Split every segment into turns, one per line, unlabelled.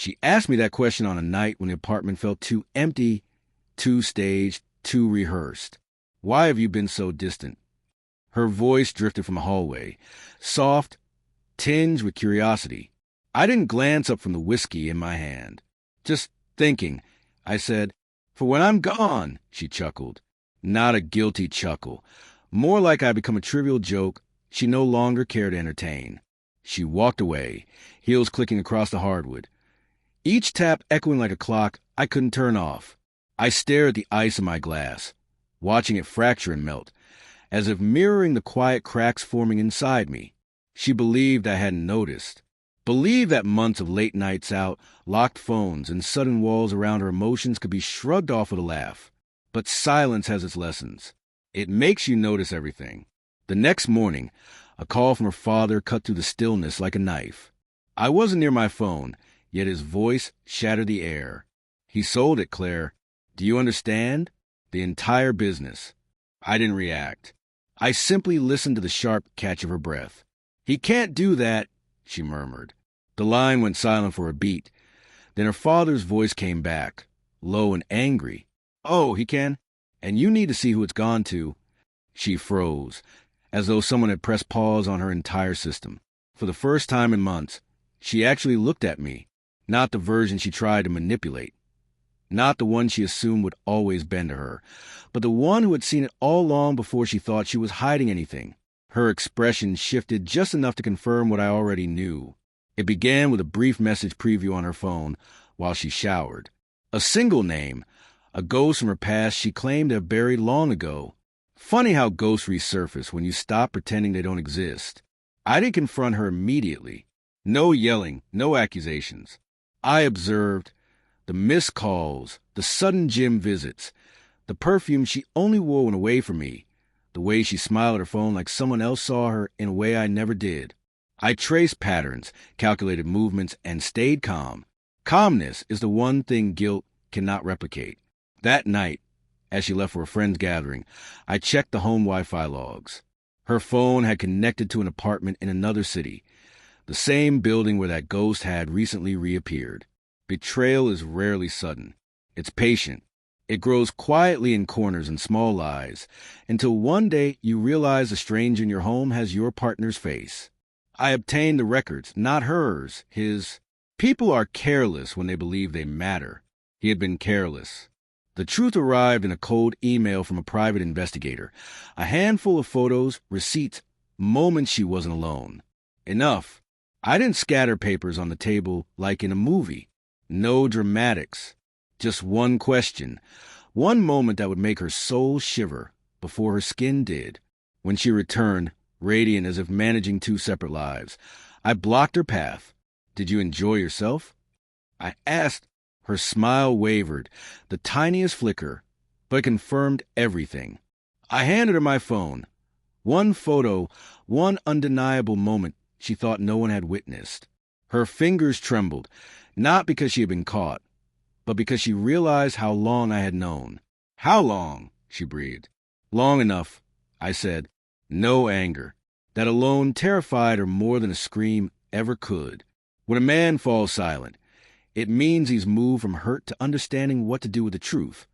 She asked me that question on a night when the apartment felt too empty, too staged, too rehearsed. Why have you been so distant? Her voice drifted from the hallway, soft, tinged with curiosity. I didn't glance up from the whiskey in my hand. Just thinking, I said, "For when I'm gone," she chuckled. Not a guilty chuckle. More like I'd become a trivial joke she no longer cared to entertain. She walked away, heels clicking across the hardwood. Each tap echoing like a clock I couldn't turn off. I stared at the ice in my glass, watching it fracture and melt, as if mirroring the quiet cracks forming inside me. She believed I hadn't noticed. Believed that months of late nights out, locked phones, and sudden walls around her emotions could be shrugged off with a laugh. But silence has its lessons. It makes you notice everything. The next morning, a call from her father cut through the stillness like a knife. I wasn't near my phone, yet his voice shattered the air. "He sold it, Claire. Do you understand? The entire business." I didn't react. I simply listened to the sharp catch of her breath. "He can't do that," she murmured. The line went silent for a beat. Then her father's voice came back, low and angry. "Oh, he can? And you need to see who it's gone to." She froze, as though someone had pressed pause on her entire system. For the first time in months, she actually looked at me, not the version she tried to manipulate, not the one she assumed would always bend to her, but the one who had seen it all along before she thought she was hiding anything. Her expression shifted just enough to confirm what I already knew. It began with a brief message preview on her phone while she showered. A single name, a ghost from her past she claimed to have buried long ago. Funny how ghosts resurface when you stop pretending they don't exist. I didn't confront her immediately. No yelling, no accusations. I observed the missed calls, the sudden gym visits, the perfume she only wore when away from me, the way she smiled at her phone like someone else saw her in a way I never did. I traced patterns, calculated movements, and stayed calm. Calmness is the one thing guilt cannot replicate. That night, as she left for a friend's gathering, I checked the home Wi-Fi logs. Her phone had connected to an apartment in another city, the same building where that ghost had recently reappeared. Betrayal is rarely sudden. It's patient. It grows quietly in corners and small lies, until one day you realize the stranger in your home has your partner's face. I obtained the records, not hers, his. People are careless when they believe they matter. He had been careless. The truth arrived in a cold email from a private investigator. A handful of photos, receipts, moments she wasn't alone. Enough. I didn't scatter papers on the table like in a movie. No dramatics. Just one question. One moment that would make her soul shiver before her skin did. When she returned, radiant as if managing two separate lives, I blocked her path. "Did you enjoy yourself?" I asked. Her smile wavered, the tiniest flicker, but confirmed everything. I handed her my phone. One photo, one undeniable moment she thought no one had witnessed. Her fingers trembled, not because she had been caught, but because she realized how long I had known. "How long?" she breathed. "Long enough," I said. No anger. That alone terrified her more than a scream ever could. When a man falls silent, it means he's moved from hurt to understanding what to do with the truth.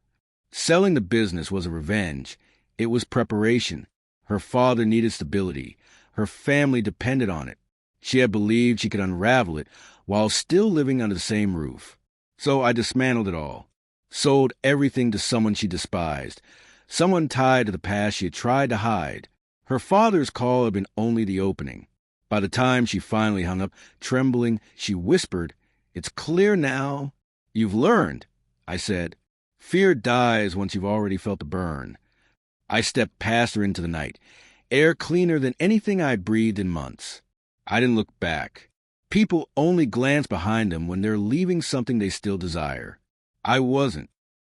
Selling the business was a revenge. It was preparation. Her father needed stability. Her family depended on it. She had believed she could unravel it while still living under the same roof. So I dismantled it all. Sold everything to someone she despised. Someone tied to the past she had tried to hide. Her father's call had been only the opening. By the time she finally hung up, trembling, she whispered, "It's clear now." "You've learned," I said. "Fear dies once you've already felt the burn." I stepped past her into the night, air cleaner than anything I'd breathed in months. I didn't look back. People only glance behind them when they're leaving something they still desire. I wasn't.